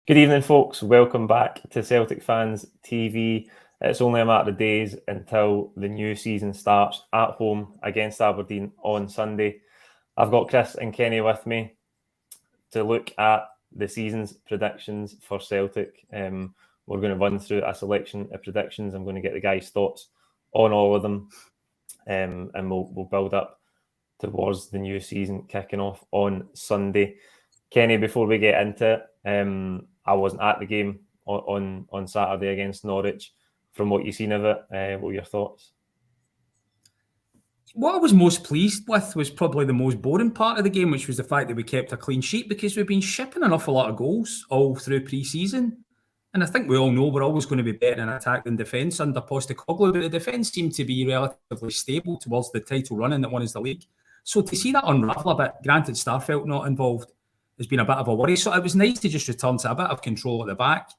Good evening, folks. Welcome back to Celtic Fans TV. It's only a matter of days until the new season starts at home against Aberdeen on Sunday. I've got Chris and Kenny with me to look at the season's predictions for Celtic. We're going to run through a selection of predictions. I'm going to get the guys' thoughts on all of them, and we'll build up towards the new season kicking off on Sunday. Kenny, before we get into it, I wasn't at the game on Saturday against Norwich. From what you've seen of it, what were your thoughts? What I was most pleased with was probably the most boring part of the game, which was the fact that we kept a clean sheet, because we've been shipping an awful lot of goals all through pre-season. And I think we all know we're always going to be better in attack than defence under Postecoglou, but the defence seemed to be relatively stable towards the title run that won us the league. So to see that unravel a bit, granted Starfelt not involved, has been a bit of a worry. So it was nice to just return to a bit of control at the back.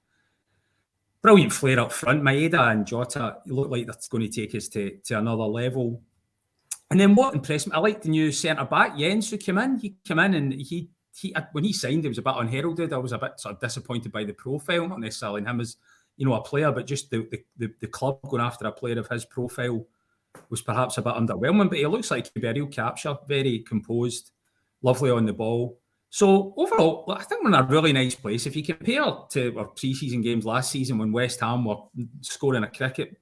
Brilliant flair up front. Maeda and Jota look like they're going to take us to another level. And then what impressed me, I liked the new centre-back, Jens, who came in. He came in and he when he signed, he was a bit unheralded. I was a bit sort of disappointed by the profile, not necessarily in him as, a player, but just the club going after a player of his profile was perhaps a bit underwhelming. But he looks like he'd be a real capture, very composed, lovely on the ball. So overall, I think we're in a really nice place. If you compare to our pre-season games last season when West Ham were scoring a cricket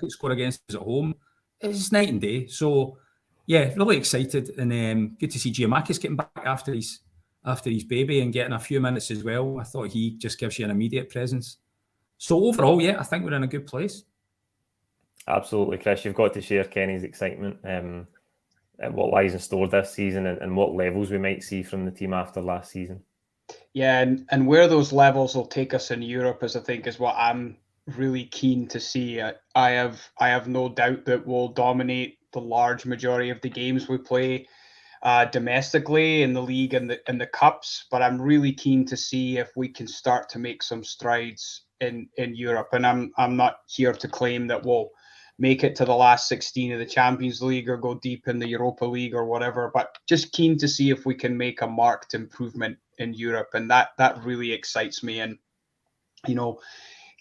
score against us at home, it's night and day. So yeah, really excited, and good to see Giamakis getting back after his baby and getting a few minutes as well. I thought he just gives you an immediate presence. So overall, yeah, I think we're in a good place. Absolutely, Chris. You've got to share Kenny's excitement at what lies in store this season and what levels we might see from the team after last season. Yeah, and where those levels will take us in Europe is what I'm really keen to see. I have no doubt that we'll dominate the large majority of the games we play domestically in the league and the cups, but I'm really keen to see if we can start to make some strides in Europe. And I'm not here to claim that we'll make it to the last 16 of the Champions League or go deep in the Europa League or whatever, but just keen to see if we can make a marked improvement in Europe. And that really excites me. And,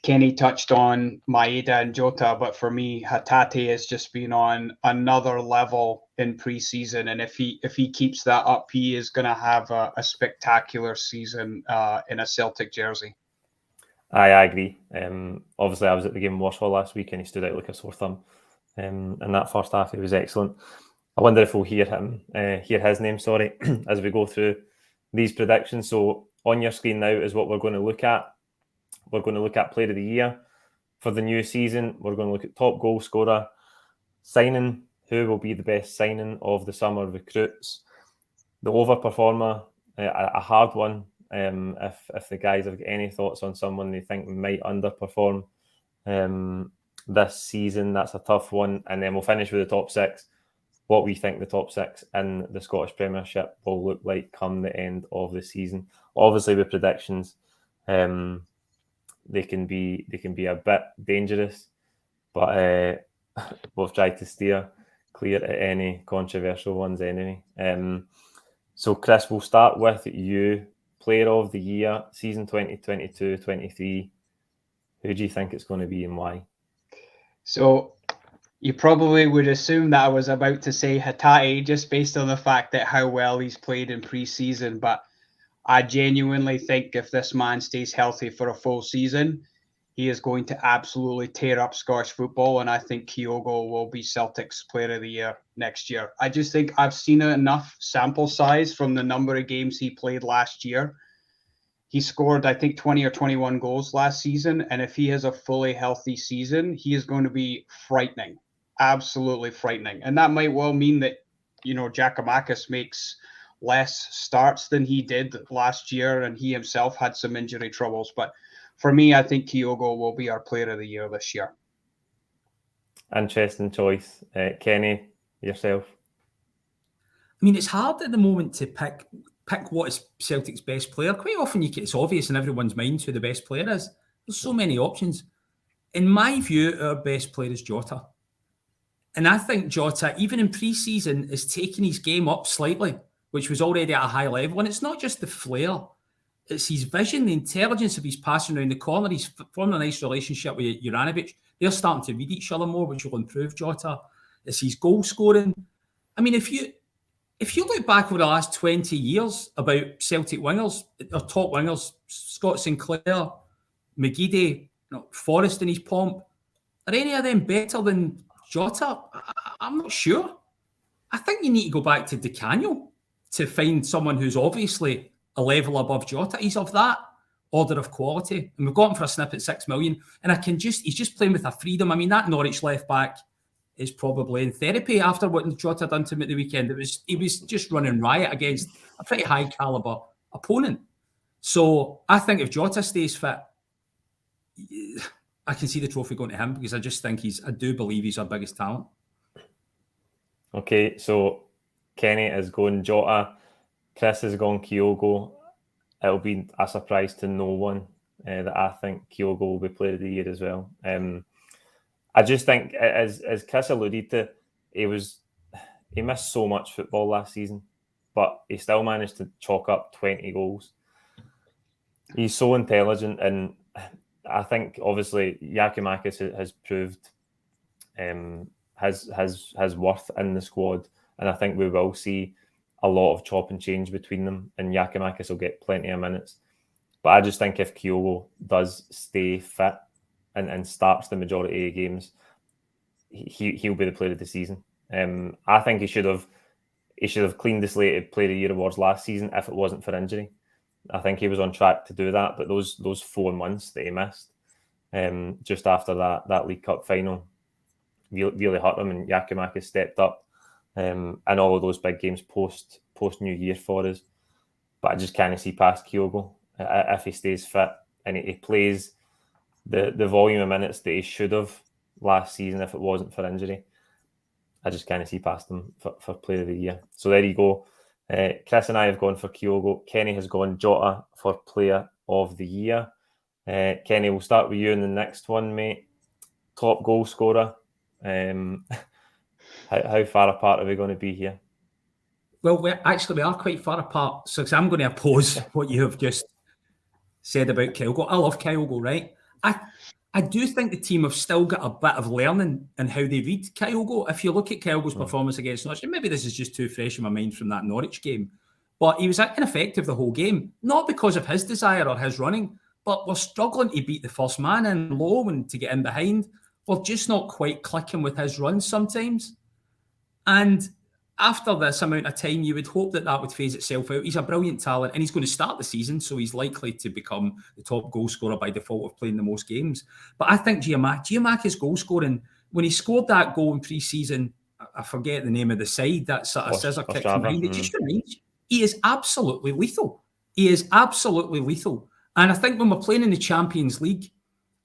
Kenny touched on Maeda and Jota, but for me, Hatate has just been on another level in pre-season. And if he keeps that up, he is going to have a spectacular season in a Celtic jersey. I agree. Obviously, I was at the game in Warsaw last week and he stood out like a sore thumb. In that first half, he was excellent. I wonder if we'll hear his name, as we go through these predictions. So on your screen now is what we're going to look at. We're going to look at Player of the Year for the new season. We're going to look at top goal scorer, signing, who will be the best signing of the summer, recruits, the overperformer, a hard one. If the guys have any thoughts on someone they think might underperform this season, that's a tough one. And then we'll finish with the top six, what we think the top six in the Scottish Premiership will look like come the end of the season. Obviously, with predictions, they can be a bit dangerous, but we've tried to steer clear of any controversial ones anyway. So Chris, we'll start with you. Player of the Year, season 2022-23. Who do you think it's going to be and why? So you probably would assume that I was about to say Hatate just based on the fact that how well he's played in pre-season, but I genuinely think if this man stays healthy for a full season, he is going to absolutely tear up Scottish football, and I think Kyogo will be Celtic's Player of the Year next year. I just think I've seen enough sample size from the number of games he played last year. He scored, I think, 20 or 21 goals last season, and if he has a fully healthy season, he is going to be frightening, absolutely frightening. And that might well mean that, Giacomakis makes less starts than he did last year, and he himself had some injury troubles. But for me, I think Kyogo will be our Player of the Year this year. Interesting choice. Kenny, yourself? I mean, it's hard at the moment to pick what is Celtic's best player. Quite often it's obvious in everyone's mind who the best player is. There's so many options. In my view, our best player is Jota. And I think Jota, even in pre-season, is taking his game up slightly, which was already at a high level. And it's not just the flair. it's his vision, the intelligence of his passing around the corner. He's formed a nice relationship with Juranovic. They're starting to read each other more, which will improve Jota. It's his goal scoring. I mean, if you look back over the last 20 years about Celtic wingers, or top wingers, Scott Sinclair, McGeady, Forrest in his pomp, are any of them better than Jota? I'm not sure. I think you need to go back to Di Canio to find someone who's obviously a level above Jota. He's of that order of quality. And we've got him for a snip at 6 million. And he's just playing with a freedom. I mean, that Norwich left back is probably in therapy after what Jota done to him at the weekend. He was just running riot against a pretty high caliber opponent. So I think if Jota stays fit, I can see the trophy going to him, because I do believe he's our biggest talent. Okay, so Kenny is going Jota, Chris is going Kyogo. It'll be a surprise to no one that I think Kyogo will be Player of the Year as well. I just think, as Chris alluded to, he missed so much football last season, but he still managed to chalk up 20 goals. He's so intelligent, and I think obviously Giakoumakis has proved his worth in the squad, and I think we will see a lot of chop and change between them, and Giakoumakis will get plenty of minutes. But I just think if Kyogo does stay fit and starts the majority of games, he'll be the player of the season. I think he should have cleaned the slate of Player of the Year awards last season if it wasn't for injury. I think he was on track to do that, but those 4 months that he missed just after that League Cup final really hurt him, and Giakoumakis stepped up and all of those big games post New Year for us. But I just can't see past Kyogo if he stays fit and he plays the volume of minutes that he should have last season if it wasn't for injury. I just can't see past him for Player of the Year. So there you go. Chris and I have gone for Kyogo. Kenny has gone Jota for Player of the Year. Kenny, we'll start with you in the next one, mate. Top goal scorer. How far apart are we going to be here? Well, we are quite far apart. So I'm going to oppose what you have just said about Kyogo. I love Kyogo, right? I do think the team have still got a bit of learning in how they read Kyogo. If you look at Kyogo's performance against Norwich, and maybe this is just too fresh in my mind from that Norwich game, but he was ineffective the whole game, not because of his desire or his running, but we're struggling to beat the first man in low and to get in behind. We're just not quite clicking with his runs sometimes. And after this amount of time, you would hope that would phase itself out. He's a brilliant talent, and he's going to start the season, so he's likely to become the top goal scorer by default of playing the most games. But I think Giakoumakis' goal scoring, when he scored that goal in pre-season, I forget the name of the side, that sort of scissor kick from behind, it just reminds you, he is absolutely lethal. He is absolutely lethal. And I think when we're playing in the Champions League,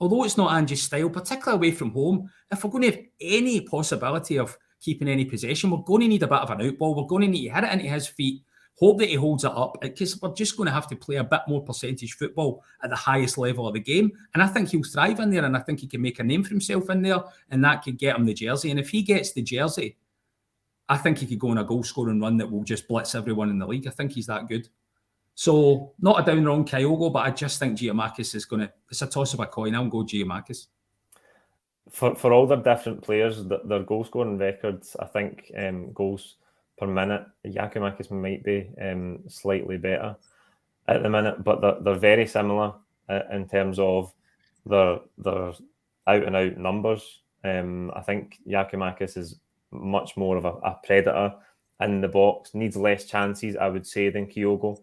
although it's not Ange's style, particularly away from home, if we're going to have any possibility of keeping any possession, we're going to need a bit of an outball. We're going to need to hit it into his feet, hope that he holds it up, because we're just going to have to play a bit more percentage football at the highest level of the game. And I think he'll thrive in there, and I think he can make a name for himself in there, and that could get him the jersey. And if he gets the jersey, I think he could go on a goal-scoring run that will just blitz everyone in the league. I think he's that good. So, not a down wrong Kyogo, but I just think Giakoumakis is going to... It's a toss of a coin. I'll go Giakoumakis. For all their different players, their goal scoring records, I think goals per minute, Giakoumakis might be slightly better at the minute, but they're very similar in terms of their out and out numbers. I think Giakoumakis is much more of a predator in the box, needs less chances, I would say, than Kyogo.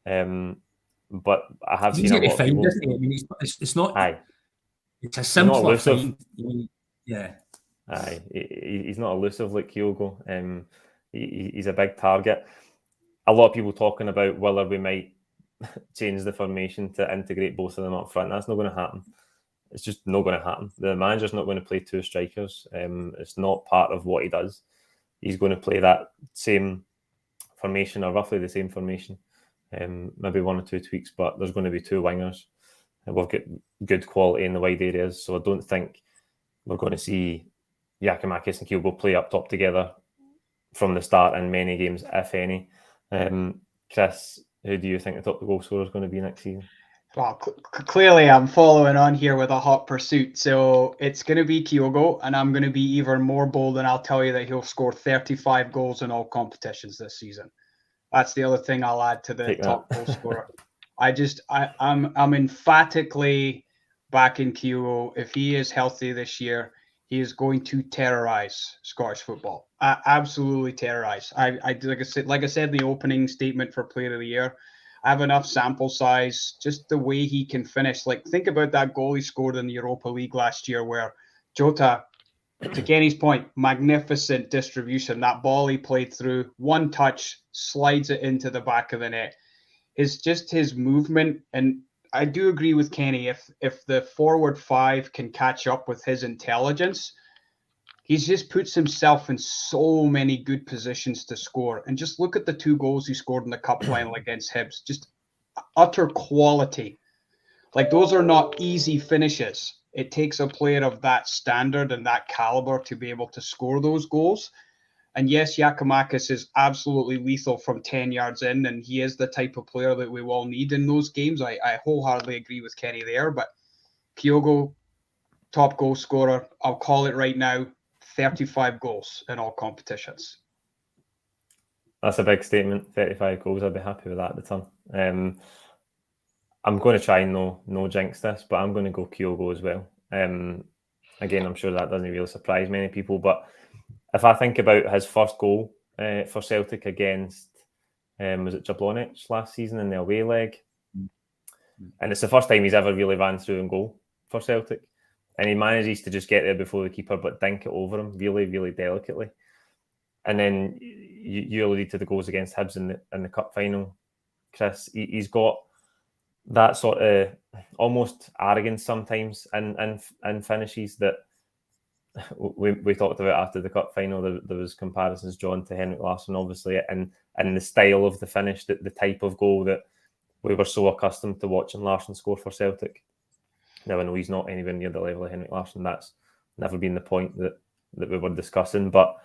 But I have seen a lot of people. I mean, it's not. Aye. It's a simpler find. Yeah. Aye, he's not elusive like Kyogo. He's a big target. A lot of people talking about whether we might change the formation to integrate both of them up front. That's not going to happen. It's just not going to happen. The manager's not going to play two strikers. It's not part of what he does. He's going to play that same formation, or roughly the same formation. Maybe one or two tweaks, but there's going to be two wingers. We've got good quality in the wide areas, so I don't think we're going to see Giakoumakis and Kyogo play up top together from the start in many games, if any. Chris, who do you think the top goal scorer is going to be next season? Well, clearly I'm following on here with a hot pursuit. So it's going to be Kyogo, and I'm going to be even more bold, and I'll tell you that he'll score 35 goals in all competitions this season. That's the other thing I'll add to the top goal scorer. I'm emphatically backing Kyogo. If he is healthy this year, he is going to terrorize Scottish football. Absolutely terrorize. Like I said in the opening statement for Player of the Year, I have enough sample size, just the way he can finish. Like, think about that goal he scored in the Europa League last year where Jota, to Kenny's point, magnificent distribution. That ball he played through, one touch, slides it into the back of the net. It's just his movement. And I do agree with Kenny, if the forward five can catch up with his intelligence, he's just puts himself in so many good positions to score. And just look at the 2 goals he scored in the cup final against Hibs. Just utter quality. Like, those are not easy finishes. It takes a player of that standard and that caliber to be able to score those goals. And yes, Giakoumakis is absolutely lethal from 10 yards in, and he is the type of player that we all need in those games. I wholeheartedly agree with Kenny there. But Kyogo, top goal scorer, I'll call it right now, 35 goals in all competitions. That's a big statement. 35 goals. I'd be happy with that at the time. I'm going to try and no jinx this, but I'm going to go Kyogo as well. Again, I'm sure that doesn't really surprise many people, but if I think about his first goal for Celtic against, was it Jablonec last season in the away leg? And it's the first time he's ever really ran through and goal for Celtic. And he manages to just get there before the keeper, but dink it over him really, really delicately. And then you alluded to the goals against Hibs in the cup final, Chris. He's got that sort of almost arrogance sometimes and finishes that we talked about after the cup final. There was comparisons drawn to Henrik Larsson, obviously, and the style of the finish, the type of goal that we were so accustomed to watching Larsson score for Celtic. Now, I know he's not anywhere near the level of Henrik Larsson. That's never been the point that we were discussing, but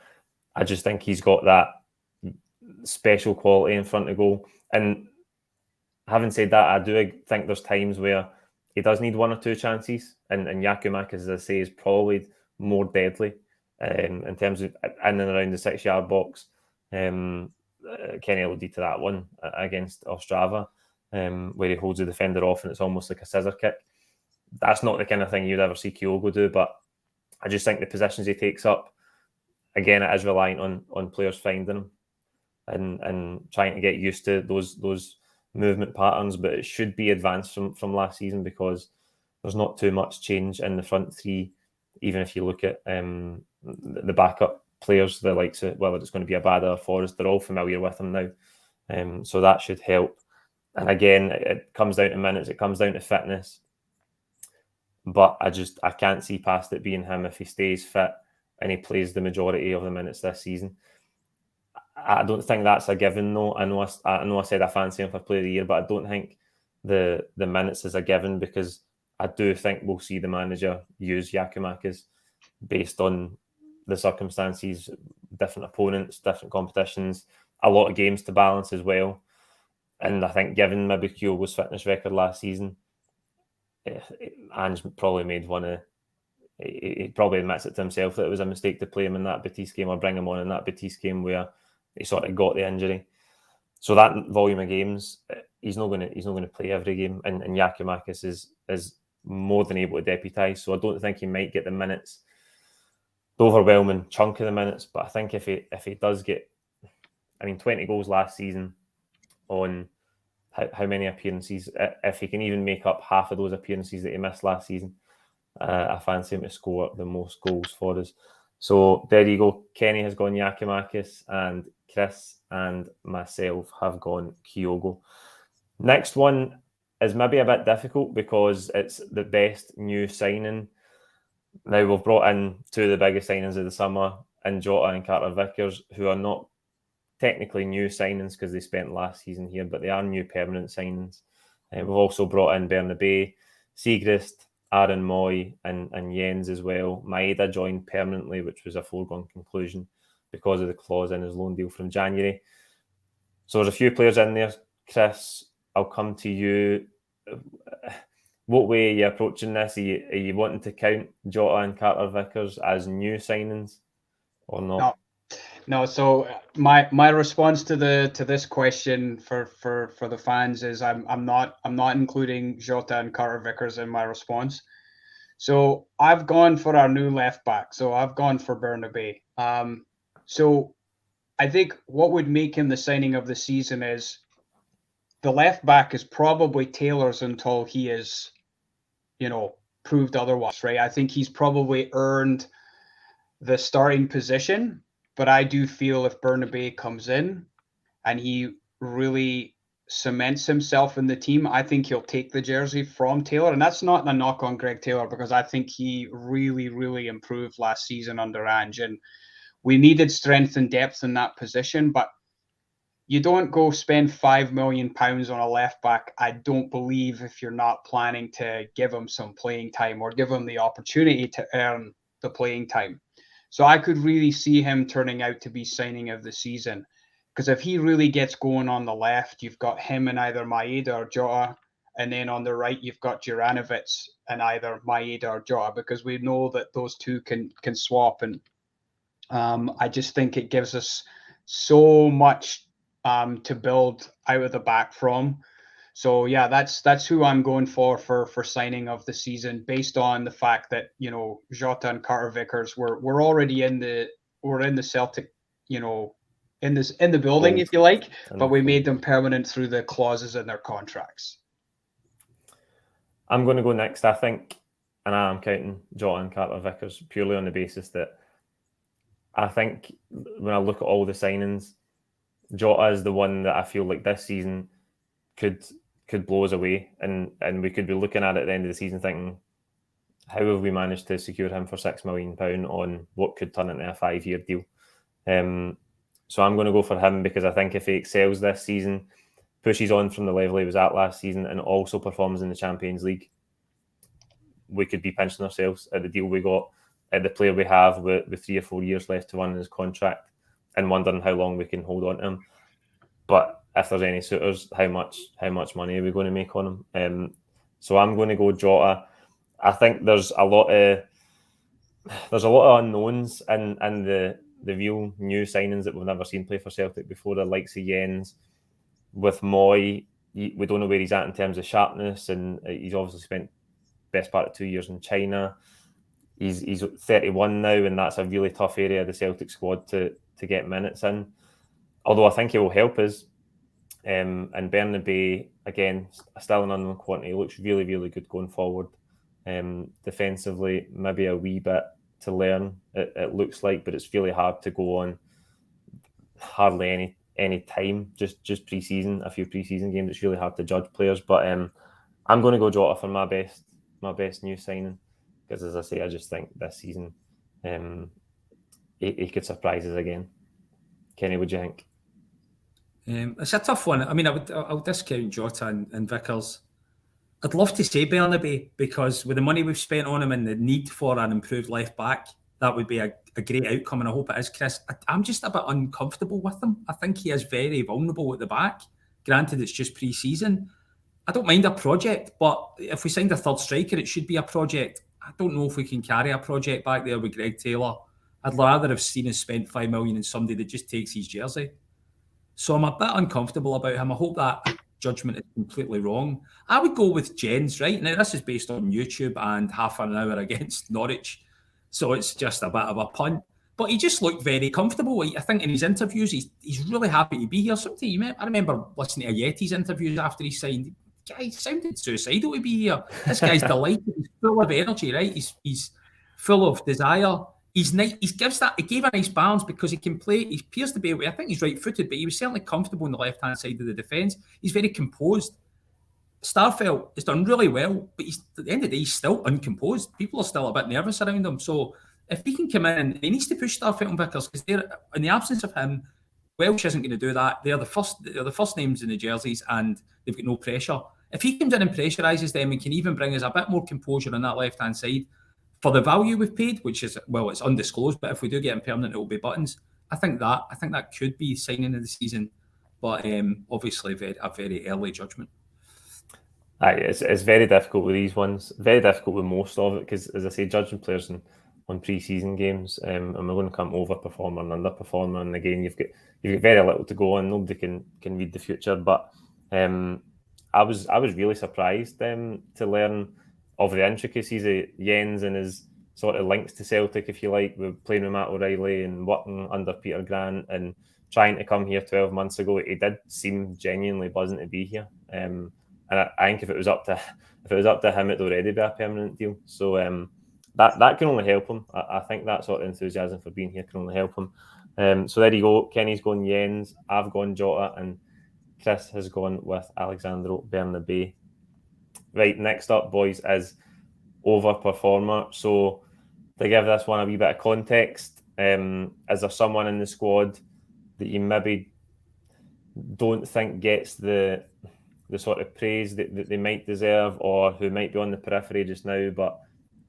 I just think he's got that special quality in front of goal. And having said that, I do think there's times where he does need 1 or 2 chances, and Giakoumakis, as I say, is probably more deadly in terms of in and around the 6-yard box. Kenny alluded to that one against Ostrava, where he holds the defender off and it's almost like a scissor kick. That's not the kind of thing you'd ever see Kyogo do, but I just think the positions he takes up, again, it is reliant on players finding him and trying to get used to those movement patterns, but it should be advanced from last season because there's not too much change in the front three. Even if you look at the backup players, the likes of, whether it's going to be Abada or Forrest, they're all familiar with him now. So that should help. And again, it comes down to minutes, it comes down to fitness. But I can't see past it being him if he stays fit and he plays the majority of the minutes this season. I don't think that's a given, though. I know I said I fancy him for Player of the Year, but I don't think the minutes is a given because I do think we'll see the manager use Giakoumakis based on the circumstances, different opponents, different competitions, a lot of games to balance as well. And I think given maybe Kyogo's fitness record last season, Ange probably made he probably admits it to himself that it was a mistake to play him in that Betis game or bring him on in that Betis game where he sort of got the injury. So that volume of games, he's not going to play every game, and Giakoumakis is more than able to deputise. So I don't think he might get the minutes, the overwhelming chunk of the minutes. But I think if he does get, 20 goals last season on how many appearances, if he can even make up half of those appearances that he missed last season, I fancy him to score the most goals for us. So there you go. Kenny has gone Giakoumakis and Chris and myself have gone Kyogo. Next one is maybe a bit difficult because it's the best new signing. Now, we've brought in 2 of the biggest signings of the summer in Jota and Carter Vickers, who are not technically new signings because they spent last season here, but they are new permanent signings. We've also brought in Bernabé, Siegrist, Aaron Moy and Jens as well. Maeda joined permanently, which was a foregone conclusion because of the clause in his loan deal from January. So there's a few players in there. Chris, I'll come to you. What way are you approaching this? Are you wanting to count Jota and Carter Vickers as new signings or not? No. So my response to this question for the fans is I'm not including Jota and Carter Vickers in my response. So I've gone for our new left back. So I've gone for Bernabei. So I think what would make him the signing of the season is the left back is probably Taylor's until he is, proved otherwise, right? I think he's probably earned the starting position, but I do feel if Bernabei comes in and he really cements himself in the team, I think he'll take the jersey from Taylor. And that's not a knock on Greg Taylor, because I think he really, really improved last season under Ange. And we needed strength and depth in that position, but you don't go spend £5 million on a left back, I don't believe, if you're not planning to give him some playing time or give him the opportunity to earn the playing time. So I could really see him turning out to be signing of the season. Because if he really gets going on the left, you've got him and either Maeda or Jota. And then on the right, you've got Juranovic and either Maeda or Jota, because we know that those two can swap. And I just think it gives us so much to build out of the back from. So yeah, that's who I'm going for signing of the season, based on the fact that Jota and Carter Vickers we're already in the Celtic, in the building, if you like, but we made them permanent through the clauses in their contracts. I'm going to go next, I think, and I am counting Jota and Carter Vickers purely on the basis that I think when I look at all the signings, Jota is the one that I feel like this season could blow us away, and we could be looking at it at the end of the season thinking, how have we managed to secure him for £6 million on what could turn into a 5-year deal? So I'm going to go for him, because I think if he excels this season, pushes on from the level he was at last season, and also performs in the Champions League, we could be pinching ourselves at the deal we got, at the player we have with 3 or 4 years left to run in his contract, and wondering how long we can hold on to him. But if there's any suitors, how much money are we going to make on him? So I'm going to go Jota. I think there's a lot of unknowns and the real new signings that we've never seen play for Celtic before, the likes of Jens. With Moy, we don't know where he's at in terms of sharpness, and he's obviously spent best part of 2 years in China. He's 31 now, and that's a really tough area of the Celtic squad to get minutes in. Although I think he will help us. And Bernabei, again, still an unknown quantity, looks really, really good going forward. Defensively, maybe a wee bit to learn, it looks like, but it's really hard to go on hardly any time, just pre-season, a few pre-season games. It's really hard to judge players, but I'm going to go Jota for my best new signing, because as I say, I just think this season he could surprise us again. Kenny, what do you think? It's a tough one. I mean, I'll discount Jota and Vickers. I'd love to say Bernabei, because with the money we've spent on him and the need for an improved left back, that would be a great outcome, and I hope it is, Chris. I'm just a bit uncomfortable with him. I think he is very vulnerable at the back. Granted, it's just pre-season. I don't mind a project, but if we signed a third striker, it should be a project. I don't know if we can carry a project back there with Greg Taylor. I'd rather have seen us spend £5 million on somebody that just takes his jersey. So I'm a bit uncomfortable about him. I hope that judgment is completely wrong. I would go with Jens, right? Now, this is based on YouTube and half an hour against Norwich, so it's just a bit of a punt. But he just looked very comfortable. I think in his interviews, he's really happy to be here. I remember listening to Yeti's interviews after he signed. Guy sounded suicidal to be here. This guy's delighted. He's full of energy, right? He's full of desire. He's nice. He gave a nice balance, because he can play. He appears to be able. I think he's right-footed, but he was certainly comfortable on the left-hand side of the defence. He's very composed. Starfelt has done really well, but at the end of the day, he's still uncomposed. People are still a bit nervous around him. So if he can come in, and he needs to push Starfelt and Vickers, because they're, in the absence of him, Welsh isn't going to do that. They're the first names in the jerseys, and they've got no pressure. If he comes in and pressurises them and can even bring us a bit more composure on that left-hand side, for the value we've paid, which is, well, it's undisclosed, but if we do get him permanent, it will be buttons. I think that could be signing of the season. but obviously a very early judgment. Aye, it's very difficult with these ones. Very difficult with most of it because, as I say, judging players on pre-season games, and we're going to come overperformer and underperformer, and again, you've got very little to go on. Nobody can read the future. But I was really surprised to learn of the intricacies of Jens and his sort of links to Celtic, if you like, with playing with Matt O'Reilly and working under Peter Grant and trying to come here 12 months ago. He did seem genuinely buzzing to be here. And I think if it was up to him, it'd already be a permanent deal. So that can only help him. I think that sort of enthusiasm for being here can only help him. So there you go. Kenny's gone Jens. I've gone Jota, and Chris has gone with Alexandro Bernabei. Right, next up, boys, is overperformer. So to give this one a wee bit of context, is there someone in the squad that you maybe don't think gets the sort of praise that they might deserve, or who might be on the periphery just now but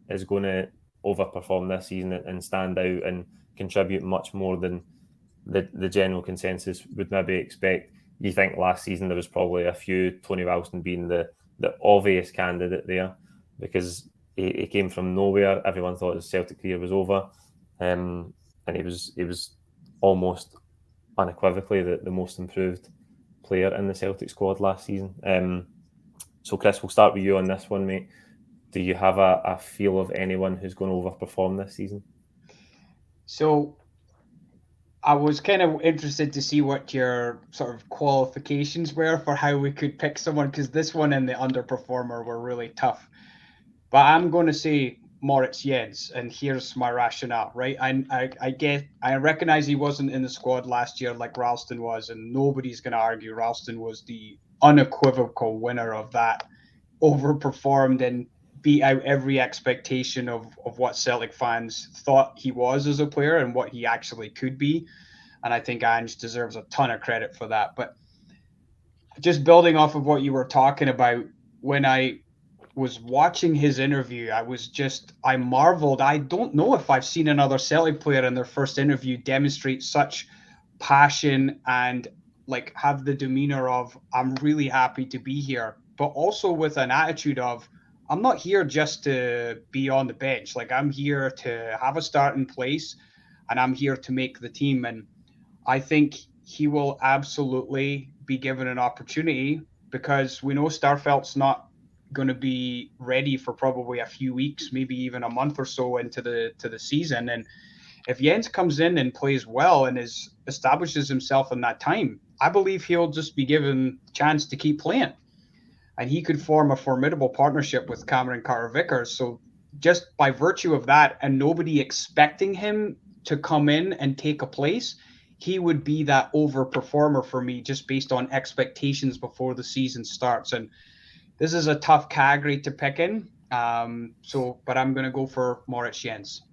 is going to overperform this season and stand out and contribute much more than the general consensus would maybe expect? You think last season there was probably a few, Tony Ralston being the obvious candidate there, because he came from nowhere. Everyone thought his Celtic career was over, and he was almost unequivocally the most improved player in the Celtic squad last season. So Chris, we'll start with you on this one, mate. Do you have a feel of anyone who's going to overperform this season? So I was kind of interested to see what your sort of qualifications were for how we could pick someone, because this one and the underperformer were really tough. But I'm going to say Moritz Jens, and here's my rationale, right? I recognize he wasn't in the squad last year like Ralston was, and nobody's going to argue Ralston was the unequivocal winner of that, overperformed and beat out every expectation of what Celtic fans thought he was as a player and what he actually could be. And I think Ange deserves a ton of credit for that. But just building off of what you were talking about, when I was watching his interview, I marveled. I don't know if I've seen another Celtic player in their first interview demonstrate such passion and like have the demeanor of, I'm really happy to be here, but also with an attitude of, I'm not here just to be on the bench. Like, I'm here to have a starting place and I'm here to make the team. And I think he will absolutely be given an opportunity, because we know Starfelt's not going to be ready for probably a few weeks, maybe even a month or so into the season. And if Jens comes in and plays well and establishes himself in that time, I believe he'll just be given a chance to keep playing. And he could form a formidable partnership with Cameron Carter-Vickers. So just by virtue of that, and nobody expecting him to come in and take a place, he would be that overperformer for me, just based on expectations before the season starts. And this is a tough category to pick in. But I'm going to go for Moritz Jens.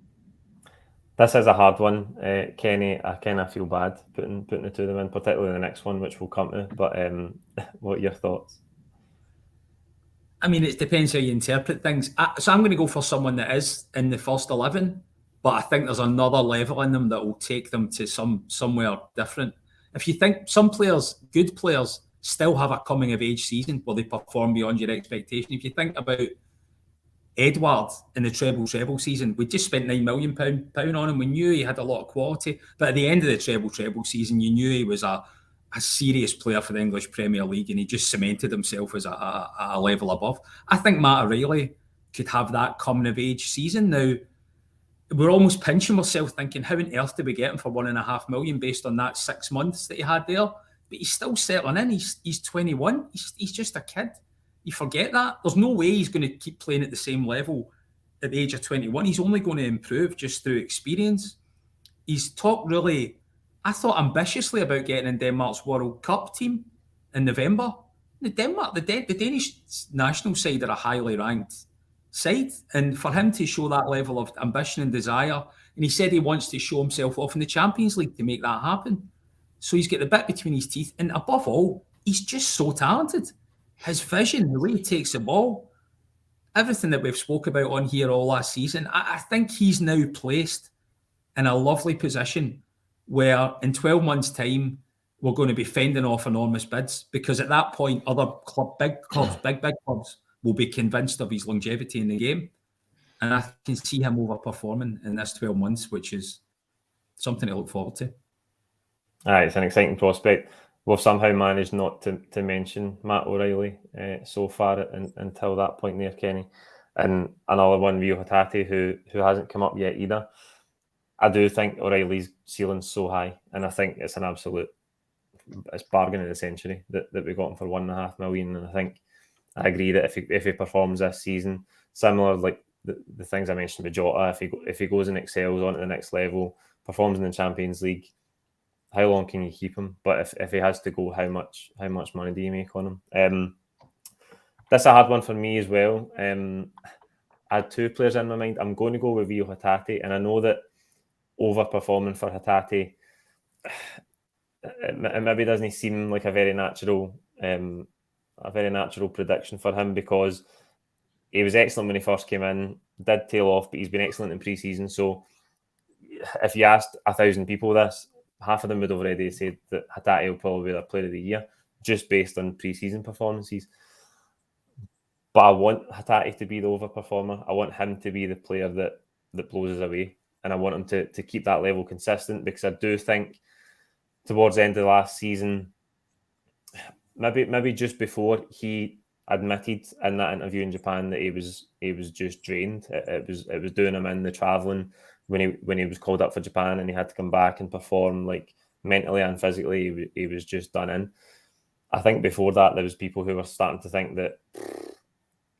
This is a hard one, Kenny. I kind of feel bad putting the two of them in, particularly the next one, which we'll come to. But what are your thoughts? I mean, it depends how you interpret things. So I'm going to go for someone that is in the first 11, but I think there's another level in them that will take them to somewhere different. If you think some players, good players, still have a coming of age season where they perform beyond your expectation. If you think about Edward in the treble season, we just spent £9 million on him. We knew he had a lot of quality, but at the end of the treble season, you knew he was a serious player for the English Premier League, and he just cemented himself as a level above. I think Matt O'Reilly could have that coming of age season. Now, we're almost pinching ourselves thinking, how on earth did we get him for £1.5 million based on that 6 months that he had there? But he's still settling in. He's 21. He's just a kid. You forget that. There's no way he's going to keep playing at the same level at the age of 21. He's only going to improve just through experience. He's talked really, I thought, ambitiously about getting in Denmark's World Cup team in November. The Danish national side are a highly ranked side, and for him to show that level of ambition and desire, and he said he wants to show himself off in the Champions League to make that happen. So he's got the bit between his teeth, and above all, he's just so talented. His vision, the way he takes the ball, everything that we've spoke about on here all last season, I think he's now placed in a lovely position where in 12 months' time, we're going to be fending off enormous bids, because at that point, other big clubs will be convinced of his longevity in the game. And I can see him overperforming in this 12 months, which is something to look forward to. It's an exciting prospect. We've somehow managed not to mention Matt O'Reilly so far until that point there, Kenny. And another one, Rio Hatate, who hasn't come up yet either. I do think O'Reilly's ceiling's so high, and I think it's bargain of the century that we got him for $1.5 million. And I agree that if he performs this season, similar like the things I mentioned with Jota, if he goes and excels on to the next level, performs in the Champions League, how long can you keep him? But if he has to go, how much money do you make on him? That's a hard one for me as well. I had two players in my mind. I'm going to go with Rio Hatate, and I know that overperforming for Hatate, it maybe doesn't seem like a very natural prediction for him, because he was excellent when he first came in, did tail off, but he's been excellent in pre-season. So if you asked 1,000 people this, half of them would have already said that Hatate will probably be their player of the year, just based on pre-season performances. But I want Hatate to be the overperformer. I want him to be the player that blows us away. And I want him to keep that level consistent, because I do think towards the end of last season, maybe just before, he admitted in that interview in Japan that he was just drained. It was doing him in, the travelling when he was called up for Japan and he had to come back and perform, like mentally and physically, he was just done in. I think before that there was people who were starting to think that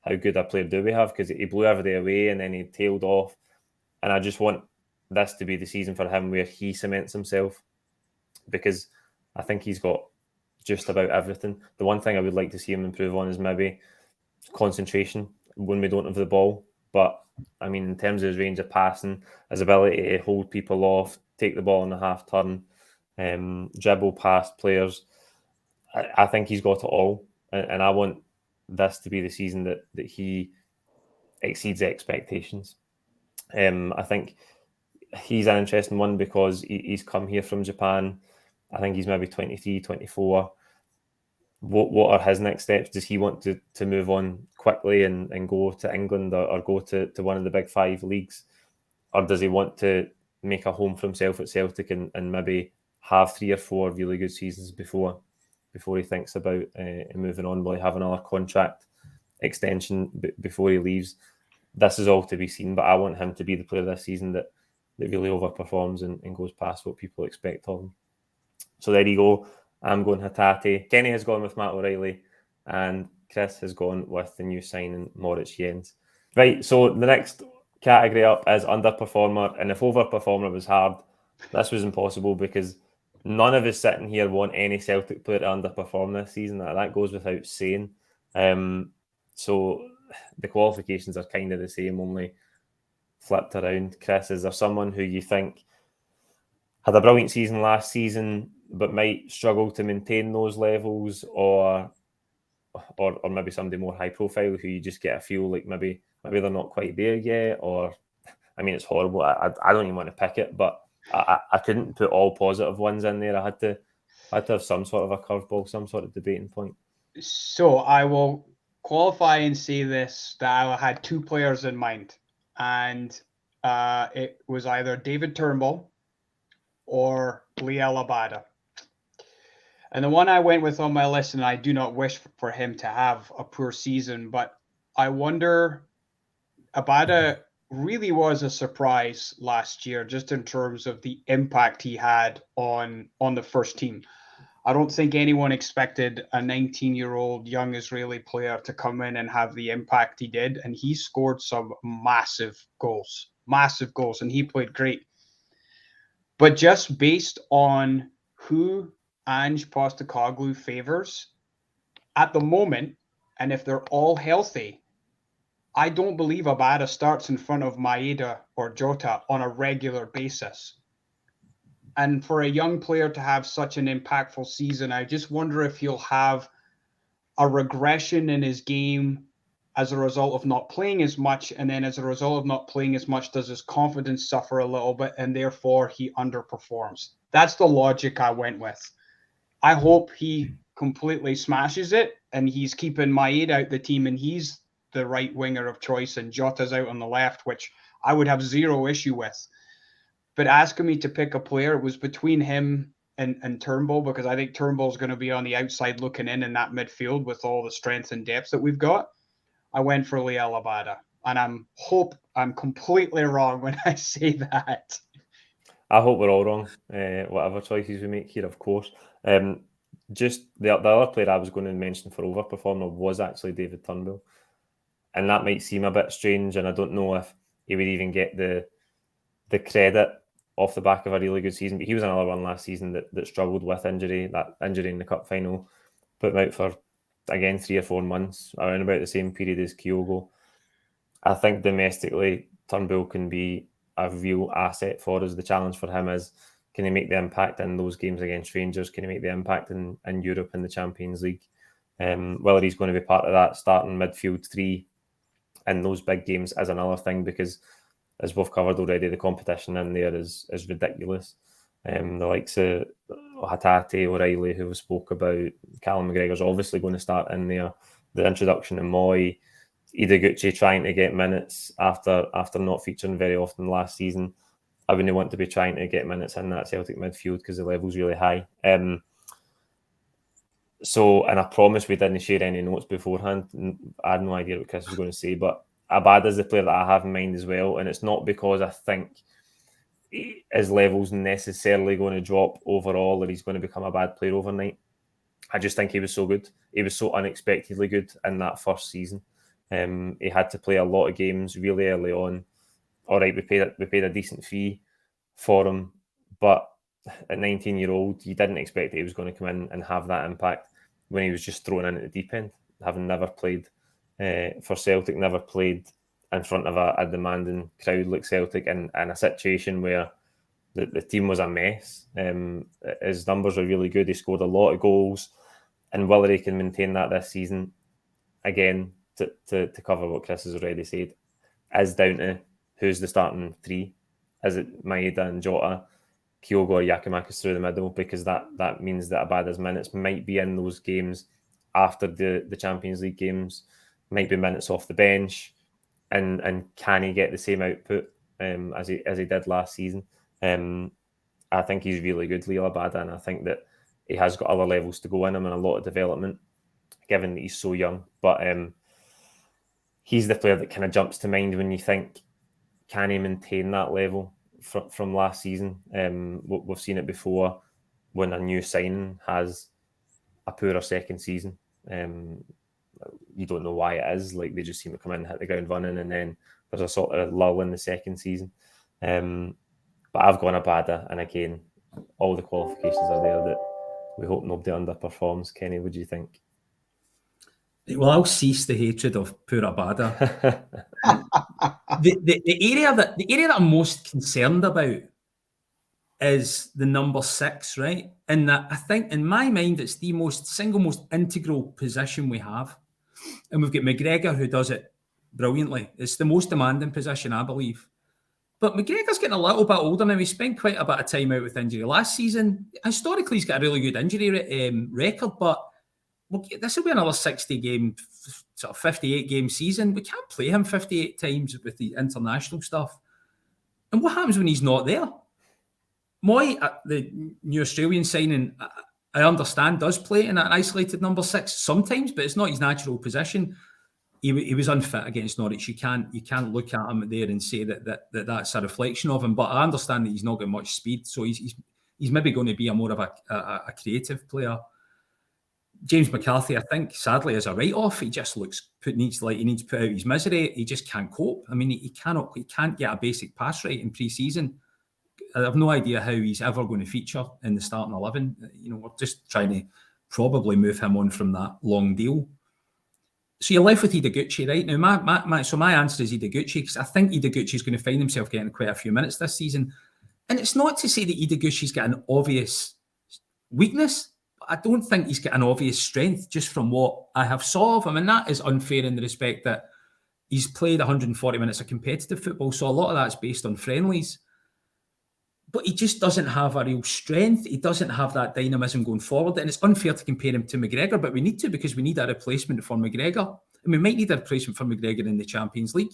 how good a player do we have, because he blew everybody away and then he tailed off. And I just want this to be the season for him where he cements himself, because I think he's got just about everything. The one thing I would like to see him improve on is maybe concentration when we don't have the ball. But I mean, in terms of his range of passing, his ability to hold people off, take the ball in a half turn, dribble past players, I think he's got it all. And I want this to be the season that he exceeds expectations. I think he's an interesting one because he's come here from Japan. I think he's maybe 23, 24. What are his next steps? Does he want to move on quickly and go to England or go to one of the big 5 leagues? Or does he want to make a home for himself at Celtic and maybe have 3 or 4 really good seasons before he thinks about moving on? Will he have another contract extension before he leaves? This is all to be seen, but I want him to be the player this season that really overperforms and goes past what people expect of him. So there you go. I'm going Hatate. Kenny has gone with Matt O'Reilly, and Chris has gone with the new signing, Moritz Jens. Right, so the next category up is underperformer, and if overperformer was hard, this was impossible because none of us sitting here want any Celtic player to underperform this season. That goes without saying. So the qualifications are kind of the same, only flipped around. Chris, is there someone who you think had a brilliant season last season but might struggle to maintain those levels, or maybe somebody more high profile who you just get a feel like maybe they're not quite there yet? Or, I mean, it's horrible. I don't even want to pick it, but I couldn't put all positive ones in there. I had to have some sort of a curveball, some sort of debating point. So I will qualify and say this, that I had 2 players in mind, and it was either David Turnbull or Liel Abada. And the one I went with on my list, and I do not wish for him to have a poor season, but I wonder, Abada really was a surprise last year, just in terms of the impact he had on the first team. I don't think anyone expected a 19-year-old young Israeli player to come in and have the impact he did. And he scored some massive goals, and he played great. But just based on who Ange Postecoglou favors at the moment, and if they're all healthy, I don't believe Abada starts in front of Maeda or Jota on a regular basis. And for a young player to have such an impactful season, I just wonder if he'll have a regression in his game as a result of not playing as much. And then as a result of not playing as much, does his confidence suffer a little bit, and therefore he underperforms? That's the logic I went with. I hope he completely smashes it and he's keeping Maeda out the team and he's the right winger of choice and Jota's out on the left, which I would have zero issue with. But asking me to pick a player, it was between him and Turnbull, because I think Turnbull's going to be on the outside looking in that midfield with all the strength and depth that we've got. I went for Liel Abada, and I'm completely wrong when I say that. I hope we're all wrong, whatever choices we make here, of course. Just the other player I was going to mention for overperformer was actually David Turnbull. And that might seem a bit strange, and I don't know if he would even get the credit off the back of a really good season. But he was another one last season that struggled with injury. That injury in the cup final put him out for, again, 3 or 4 months, around about the same period as Kyogo. I think domestically, Turnbull can be a real asset for us. The challenge for him is, can he make the impact in those games against Rangers? Can he make the impact in Europe in the Champions League? Whether he's going to be part of that starting midfield 3 in those big games is another thing, because as we've covered already, the competition in there is ridiculous. The likes of Hatate, O'Reilly, who we spoke about, Callum McGregor's obviously going to start in there. The introduction of Moy, Ideguchi trying to get minutes after not featuring very often last season. I wouldn't want to be trying to get minutes in that Celtic midfield because the level's really high. And I promise we didn't share any notes beforehand. I had no idea what Chris was going to say, but Abada is the player that I have in mind as well, and it's not because I think his level's necessarily going to drop overall or he's going to become a bad player overnight. I just think he was so good. He was so unexpectedly good in that first season. He had to play a lot of games really early on. All right, we paid a decent fee for him, but at 19-year-old, you didn't expect that he was going to come in and have that impact when he was just thrown in at the deep end, having never played for Celtic, never played in front of a demanding crowd like Celtic, in a situation where the team was a mess. His numbers are really good. He scored a lot of goals, and whether he can maintain that this season, again, to cover what Chris has already said, is down to who's the starting 3. Is it Maeda and Jota, Kyogo or Giakoumakis through the middle? Because that means that Abada's minutes might be in those games after the Champions League games, might be minutes off the bench, and can he get the same output as he did last season? I think he's really good, Liel Abada, and I think that he has got other levels to go in him and a lot of development, given that he's so young. But he's the player that kind of jumps to mind when you think, can he maintain that level from last season? We've seen it before when a new signing has a poorer second season. You don't know why it is. Like, they just seem to come in and hit the ground running, and then there's a sort of lull in the second season. But I've gone Abada, and again, all the qualifications are there that we hope nobody underperforms. Kenny, what do you think? Well, I'll cease the hatred of poor Abada. the area that I'm most concerned about is the number 6, right? And that, I think, in my mind, it's the single most integral position we have. And we've got McGregor, who does it brilliantly. It's the most demanding position, I believe. But McGregor's getting a little bit older now. He spent quite a bit of time out with injury last season. Historically, he's got a really good injury record, but this will be another 60-game, sort of 58-game season. We can't play him 58 times with the international stuff. And what happens when he's not there? Moy, the new Australian signing, I understand, does play in an isolated number 6 sometimes, but it's not his natural position. He was unfit against Norwich. You can't look at him there and say that's a reflection of him. But I understand that he's not got much speed, so he's maybe going to be more of a creative player. James McCarthy, I think, sadly, is a write-off. He just needs to put out his misery. He just can't cope. I mean, he can't get a basic pass right in pre-season. I have no idea how he's ever going to feature in the starting 11. We're just trying to probably move him on from that long deal. So you're left with Ideguchi, right? Now, my answer is Ideguchi, because I think Ideguchi is going to find himself getting quite a few minutes this season. And it's not to say that Ideguchi's got an obvious weakness. I don't think he's got an obvious strength just from what I have saw of him. And that is unfair in the respect that he's played 140 minutes of competitive football. So a lot of that's based on friendlies. but he just doesn't have a real strength. He doesn't have that dynamism going forward. And it's unfair to compare him to McGregor, but we need to, because we need a replacement for McGregor. And we might need a replacement for McGregor in the Champions League.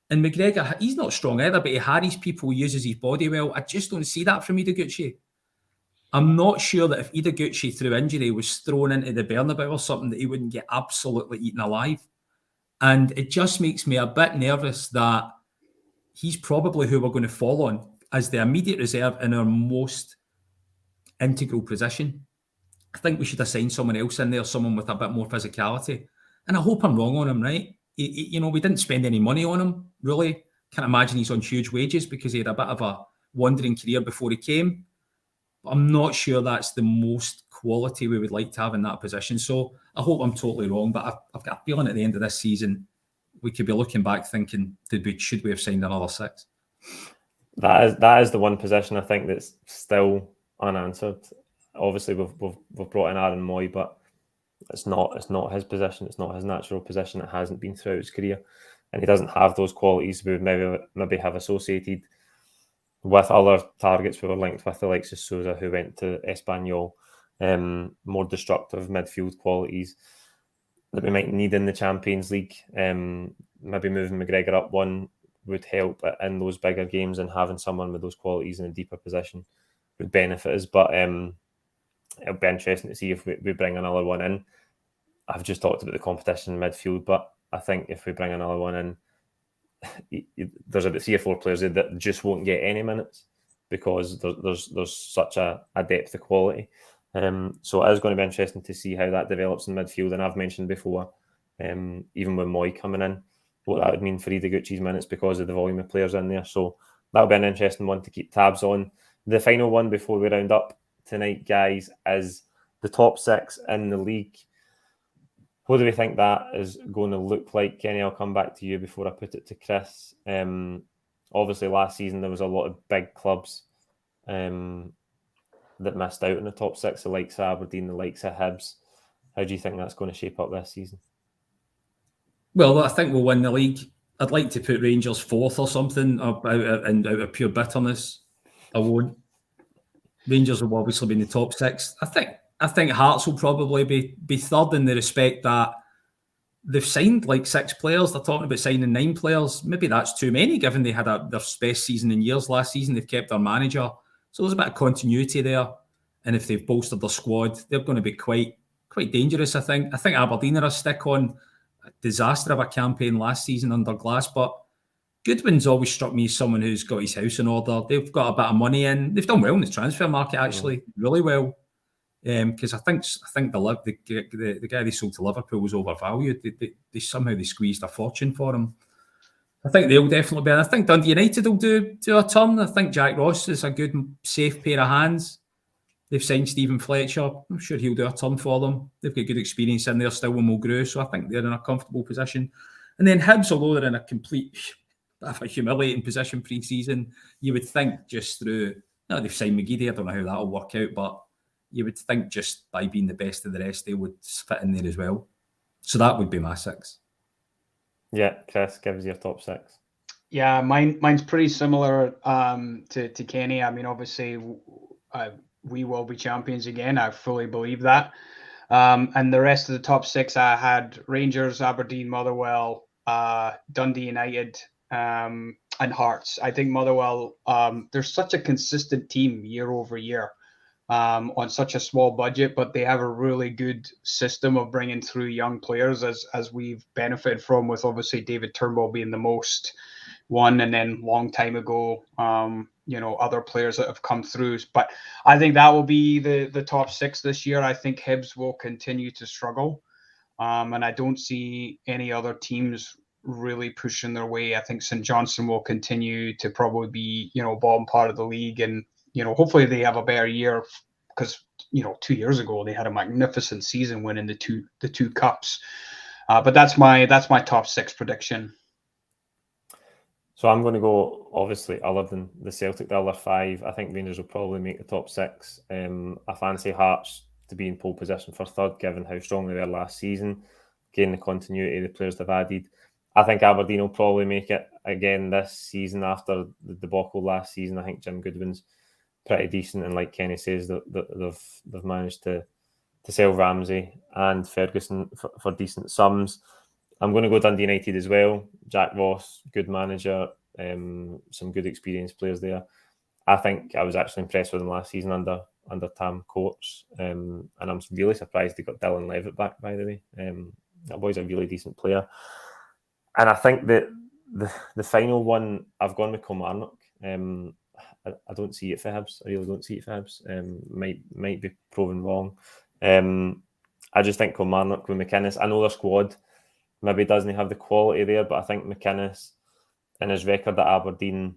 And McGregor, he's not strong either, but he harries people, he uses his body well. I just don't see that from Ideguchi. I'm not sure that if Ideguchi, through injury, was thrown into the Bernabeu or something, that he wouldn't get absolutely eaten alive. And it just makes me a bit nervous that he's probably who we're going to fall on as the immediate reserve in our most integral position. I think we should have signed someone else in there, someone with a bit more physicality. And I hope I'm wrong on him, right? We didn't spend any money on him, really. Can't imagine he's on huge wages because he had a bit of a wandering career before he came. But I'm not sure that's the most quality we would like to have in that position. So I hope I'm totally wrong, but I've got a feeling at the end of this season, we could be looking back thinking, should we have signed another 6? That is the one position I think that's still unanswered. Obviously, we've brought in Aaron Moy, but it's not his position. It's not his natural position. It hasn't been throughout his career, and he doesn't have those qualities we would maybe have associated with other targets we were linked with, the likes of Sousa, who went to Espanyol. More destructive midfield qualities that we might need in the Champions League. Maybe moving McGregor up one would help in those bigger games, and having someone with those qualities in a deeper position would benefit us. But it'll be interesting to see if we bring another one in. I've just talked about the competition in midfield, but I think if we bring another one in, there's about 3 or 4 players that just won't get any minutes because there's such a depth of quality. So it is going to be interesting to see how that develops in midfield. And I've mentioned before, even with Moy coming in, what that would mean for Ideguchi's minutes because of the volume of players in there. So that'll be an interesting one to keep tabs on. The final one before we round up tonight, guys, is the top 6 in the league. What do we think that is going to look like? Kenny, I'll come back to you before I put it to Chris. Obviously, last season there was a lot of big clubs that missed out in the top 6, the likes of Aberdeen, the likes of Hibs. How do you think that's going to shape up this season? Well, I think we'll win the league. I'd like to put Rangers 4th or something out of pure bitterness. I won't. Rangers will obviously be in the top 6. I think Hearts will probably be 3rd in the respect that they've signed like 6 players. They're talking about signing 9 players. Maybe that's too many, given they had their best season in years last season. They've kept their manager. So there's a bit of continuity there. And if they've bolstered their squad, they're going to be quite dangerous, I think. I think Aberdeen are a stick-on. A disaster of a campaign last season under Glass, but Goodwin's always struck me as someone who's got his house in order. They've got a bit of money in. They've done well in the transfer market, actually, really well. Because I think the guy they sold to Liverpool was overvalued. They somehow squeezed a fortune for him. I think they'll definitely be. And I think Dundee United will do a turn. I think Jack Ross is a good, safe pair of hands. They've signed Stephen Fletcher. I'm sure he'll do a turn for them. They've got good experience in there still with Mulgrew, so I think they're in a comfortable position. And then Hibs, although they're in a complete humiliating position pre-season, you would think just through, they've signed McGeady, I don't know how that'll work out, but you would think just by being the best of the rest, they would fit in there as well. So that would be my 6. Yeah, Chris, give us your top 6. Yeah, mine's pretty similar to Kenny. I mean, obviously, we will be champions again. I fully believe that. And the rest of the top 6, I had Rangers, Aberdeen, Motherwell, Dundee United, and Hearts. I think Motherwell, they're such a consistent team year over year on such a small budget, but they have a really good system of bringing through young players as we've benefited from, with obviously David Turnbull being the most one, and then long time ago, other players that have come through. But I think that will be the top 6 this year. I think Hibs will continue to struggle. And I don't see any other teams really pushing their way. I think St. Johnstone will continue to probably be, bottom part of the league. And, hopefully they have a better year because, 2 years ago they had a magnificent season winning the two cups. But that's my top 6 prediction. So I'm going to go, obviously, other than the Celtic, the other 5, I think Rangers will probably make the top 6. I fancy Hearts to be in pole position for 3rd, given how strong they were last season. Again, the continuity of the players they've added. I think Aberdeen will probably make it again this season after the debacle last season. I think Jim Goodwin's pretty decent, and like Kenny says, they've managed to sell Ramsey and Ferguson for decent sums. I'm going to go Dundee United as well. Jack Ross, good manager, some good experienced players there. I think I was actually impressed with them last season under Tam Courts, and I'm really surprised they got Dylan Levitt back, by the way. That boy's a really decent player. And I think that the final one, I've gone with Kilmarnock. I don't see it for Hibs. I really don't see it for Hibs. Might be proven wrong. I just think Kilmarnock with McInnes, I know their squad maybe doesn't have the quality there, but I think McInnes and his record at Aberdeen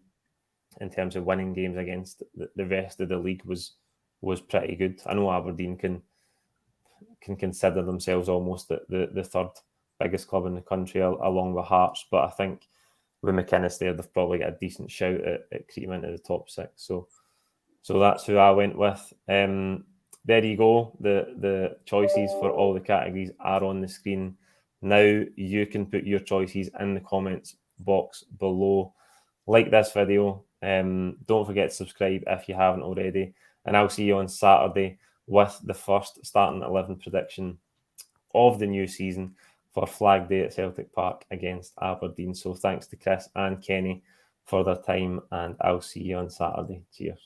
in terms of winning games against the rest of the league was pretty good. I know Aberdeen can consider themselves almost the third biggest club in the country along with Hearts, but I think with McInnes there, they've probably got a decent shout at creeping into the top six. So that's who I went with. There you go. The choices for all the categories are on the screen. Now you can put your choices in the comments box below. Like this video. Don't forget to subscribe if you haven't already. And I'll see you on Saturday with the first starting 11 prediction of the new season for Flag Day at Celtic Park against Aberdeen. So thanks to Chris and Kenny for their time, and I'll see you on Saturday. Cheers.